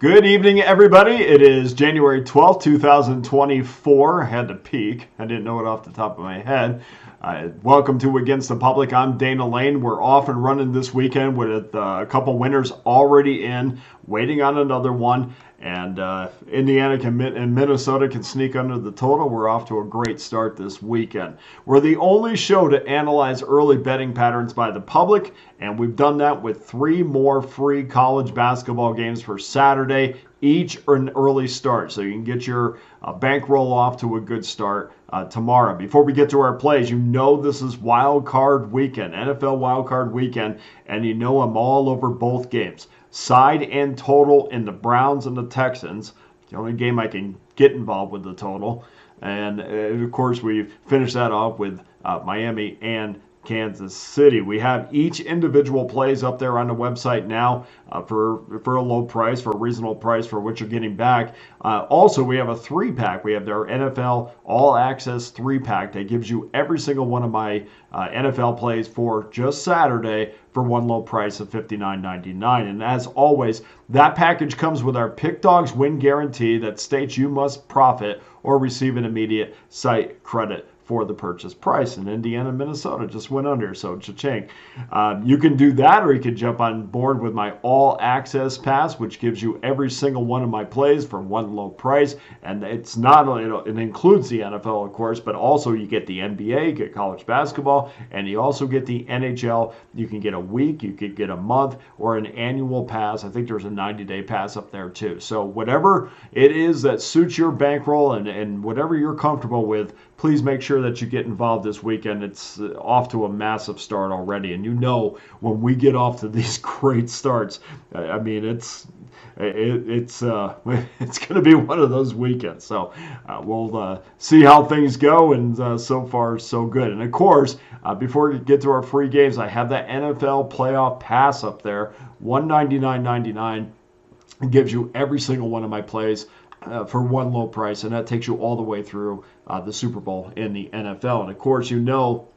Good evening, everybody. It is January 12th, 2024. I had to peek. I didn't know it off the top of my head. Welcome to Against the Public. I'm Dana Lane. We're off and running this weekend with a couple winners already in, waiting on another one. And Indiana and Minnesota can sneak under the total. We're off to a great start this weekend. We're the only show to analyze early betting patterns by the public, and we've done that with 3 more free college basketball games for Saturday, each an early start. So you can get your bankroll off to a good start tomorrow. Before we get to our plays, you know this is wild card weekend, NFL wild card weekend, and you know I'm all over both games. Side and total in the Browns and the Texans. The only game I can get involved with the total. And of course, we finish that off with Miami and Kansas City. We have each individual plays up there on the website now for a low price, for a reasonable price for what you're getting back. Also, we have a 3-pack. We have their NFL All Access 3-pack that gives you every single one of my NFL plays for just Saturday for one low price of $59.99. And as always, that package comes with our Pick Dawgz win guarantee that states you must profit or receive an immediate site credit for the purchase price. And Indiana and Minnesota just went under, so cha-ching. You can do that, or you can jump on board with my All Access Pass, which gives you every single one of my plays for one low price. And it's not only, it includes the NFL, of course, but also you get the NBA, you get college basketball, and you also get the NHL. You can get a week, you could get a month, or an annual pass. I think there's a 90-day pass up there too. So whatever it is that suits your bankroll and whatever you're comfortable with, please make sure that you get involved this weekend. It's off to a massive start already. And you know, when we get off to these great starts, I mean, it's going to be one of those weekends. So we'll see how things go. And so far, so good. And of course, before we get to our free games, I have that NFL playoff pass up there, $199.99. It gives you every single one of my plays for one low price, and that takes you all the way through the Super Bowl in the NFL. And of course, you know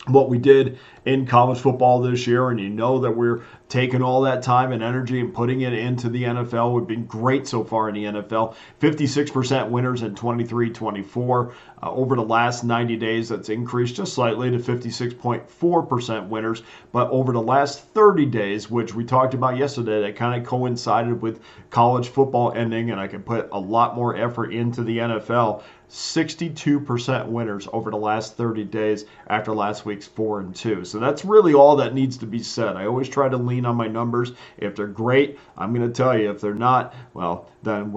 what we did in college football this year, and you know that we're taking all that time and energy and putting it into the NFL. We've been great so far in the NFL. 56% winners in 23-24. Over the last 90 days, that's increased just slightly to 56.4% winners. But over the last 30 days, which we talked about yesterday, that kind of coincided with college football ending, and I can put a lot more effort into the NFL. 62% winners over the last 30 days after last week's 4-2. So that's really all that needs to be said. I always try to lean on my numbers. If they're great, I'm going to tell you. If they're not, well, then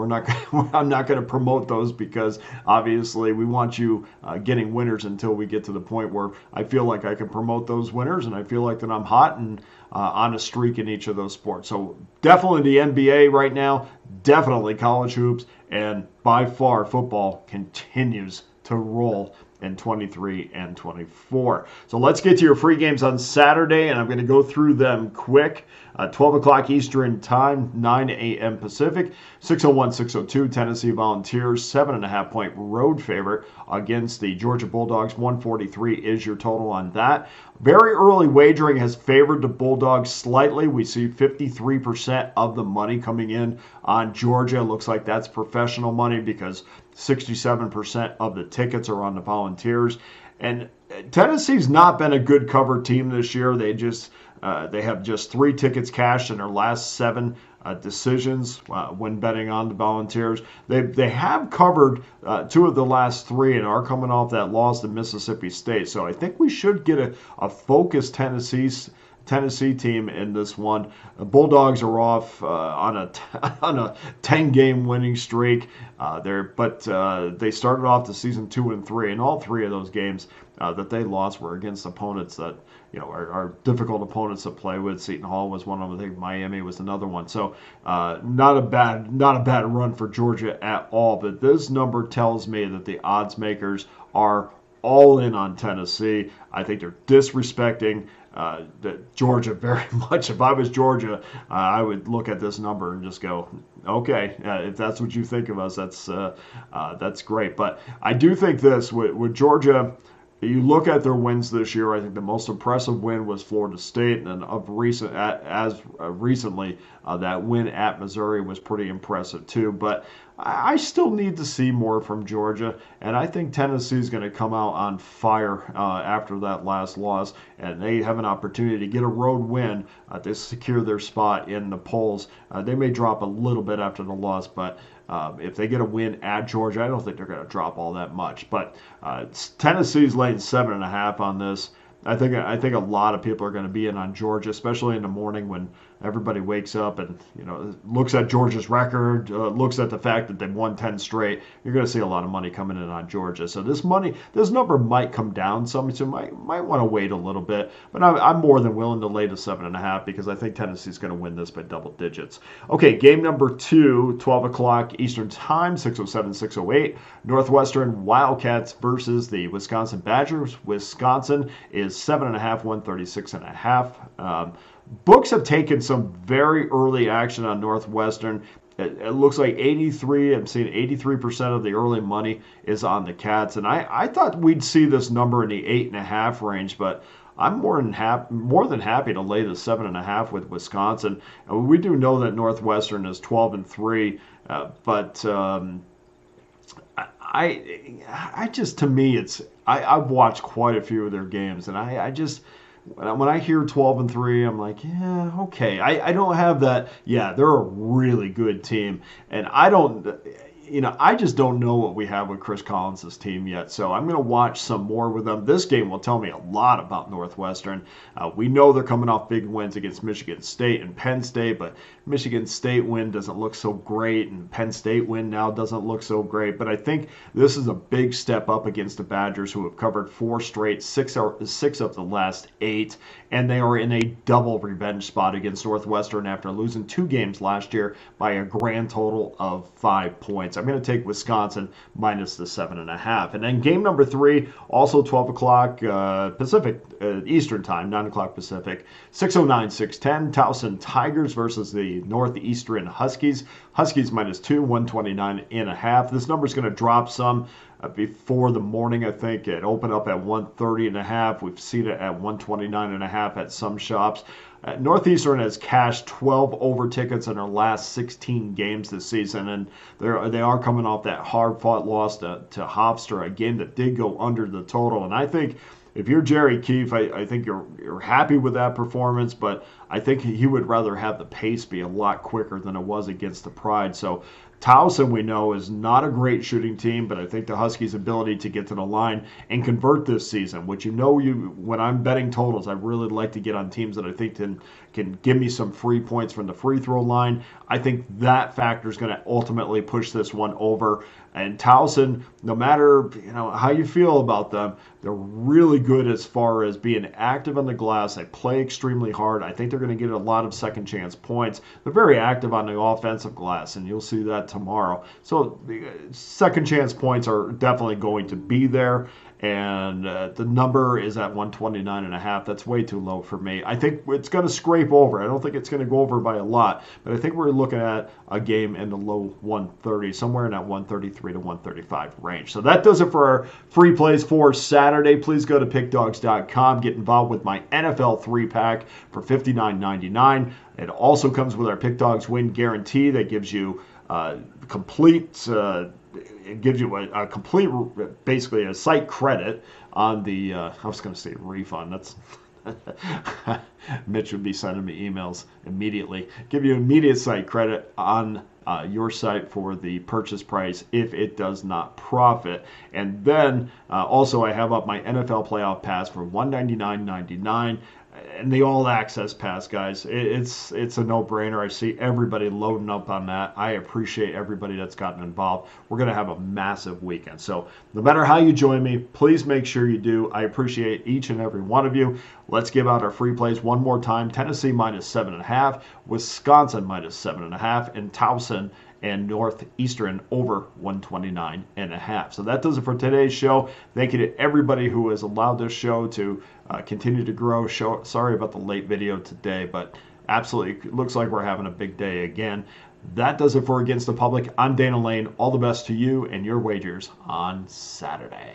I'm not going to promote those, because obviously we want you getting winners until we get to the point where I feel like I can promote those winners and I feel like that I'm hot and on a streak in each of those sports. So definitely the NBA right now, definitely college hoops, and by far football continues to roll in 23 and 24. So let's get to your free games on Saturday, and I'm going to go through them quick. 12 o'clock Eastern Time, 9 a.m. Pacific. 601-602 Tennessee Volunteers, 7.5-point road favorite against the Georgia Bulldogs. 143 is your total on that. Very early wagering has favored the Bulldogs slightly. We see 53% of the money coming in on Georgia. Looks like that's professional money, because 67% of the tickets are on the Volunteers. And Tennessee's not been a good cover team this year. They have just 3 tickets cashed in their last 7 decisions when betting on the Volunteers. They have covered 2 of the last 3 and are coming off that loss to Mississippi State. So I think we should get a focused Tennessee team in this one. The Bulldogs are off on a 10-game winning streak. They started off the season 2-3, and all 3 of those games that they lost were against opponents that are difficult opponents to play with. Seton Hall was one of them. I think Miami was another one. So not a bad run for Georgia at all. But this number tells me that the odds makers are all in on Tennessee. I think they're disrespecting Georgia very much. If I was Georgia, I would look at this number and just go, okay, if that's what you think of us, that's great. But I do think this with Georgia. You look at their wins this year. I think the most impressive win was Florida State, and recently, that win at Missouri was pretty impressive too. But I still need to see more from Georgia, and I think Tennessee is going to come out on fire after that last loss, and they have an opportunity to get a road win to secure their spot in the polls. They may drop a little bit after the loss, but if they get a win at Georgia, I don't think they're going to drop all that much. But Tennessee's laying 7.5 on this. I think a lot of people are going to be in on Georgia, especially in the morning when everybody wakes up and looks at Georgia's record, looks at the fact that they've won 10 straight. You're going to see a lot of money coming in on Georgia. So this number might come down some. So you might want to wait a little bit. But I'm more than willing to lay the 7.5 because I think Tennessee's going to win this by double digits. Okay, game number 2, 12 o'clock Eastern Time, 6:07, 6:08. Northwestern Wildcats versus the Wisconsin Badgers. Wisconsin is 7.5, 136.5. Books have taken some very early action on Northwestern. It looks like 83. I'm seeing 83% of the early money is on the Cats, and I thought we'd see this number in the 8.5 range, but I'm more than happy to lay the 7.5 with Wisconsin. And we do know that Northwestern is 12-3, but I just, to me, I've watched quite a few of their games, and I just, when I hear 12-3, I'm like, yeah, okay. I don't have that. Yeah, they're a really good team, and I just don't know what we have with Chris Collins' team yet. So I'm going to watch some more with them. This game will tell me a lot about Northwestern. We know they're coming off big wins against Michigan State and Penn State, but Michigan State win doesn't look so great, and Penn State win now doesn't look so great. But I think this is a big step up against the Badgers, who have covered 4 straight, 6 of the last 8, and they are in a double revenge spot against Northwestern after losing 2 games last year by a grand total of 5 points. I'm going to take Wisconsin minus the 7.5. And then game number 3, also 12 o'clock Pacific, Eastern Time, 9 o'clock Pacific, 6:09, 6:10. Towson Tigers versus the Northeastern Huskies. Huskies minus 2, 129.5. This number is going to drop some before the morning. I think it opened up at 130.5. We've seen it at 129.5 at some shops. Northeastern has cashed 12 over tickets in their last 16 games this season, and they are coming off that hard-fought loss to Hofstra, a game that did go under the total. And I think if you're Jerry Keefe, I think you're happy with that performance, but I think he would rather have the pace be a lot quicker than it was against the Pride. So Towson, we know, is not a great shooting team, but I think the Huskies' ability to get to the line and convert this season, which when I'm betting totals, I really like to get on teams that I think can give me some free points from the free throw line. I think that factor is going to ultimately push this one over. And Towson, no matter how you feel about them, they're really good as far as being active on the glass. They play extremely hard. I think they're going to get a lot of second chance points. They're very active on the offensive glass, and you'll see that tomorrow. So the second chance points are definitely going to be there. And the number is at 129.5. That's way too low for me. I think it's going to scrape over. I don't think it's going to go over by a lot, but I think we're looking at a game in the low 130, somewhere in that 133 to 135 range. So that does it for our free plays for Saturday. Please go to pickdawgz.com. Get involved with my NFL 3-pack for $59.99. It also comes with our Pick Dawgz win guarantee that gives you complete. It gives you a complete, basically a site credit on the, I was going to say refund. That's Mitch would be sending me emails immediately. Give you immediate site credit on your site for the purchase price if it does not profit. And then also I have up my NFL playoff pass for $199.99. And the all-access pass, guys, it's a no-brainer. I see everybody loading up on that. I appreciate everybody that's gotten involved. We're going to have a massive weekend. So no matter how you join me, please make sure you do. I appreciate each and every one of you. Let's give out our free plays one more time. Tennessee minus 7.5, Wisconsin minus 7.5, and Towson and Northeastern over 129.5. So that does it for today's show. Thank you to everybody who has allowed this show to continue to grow. Sorry about the late video today, but absolutely looks like we're having a big day again. That does it for Against the Public. I'm Dana Lane. All the best to you and your wagers on Saturday.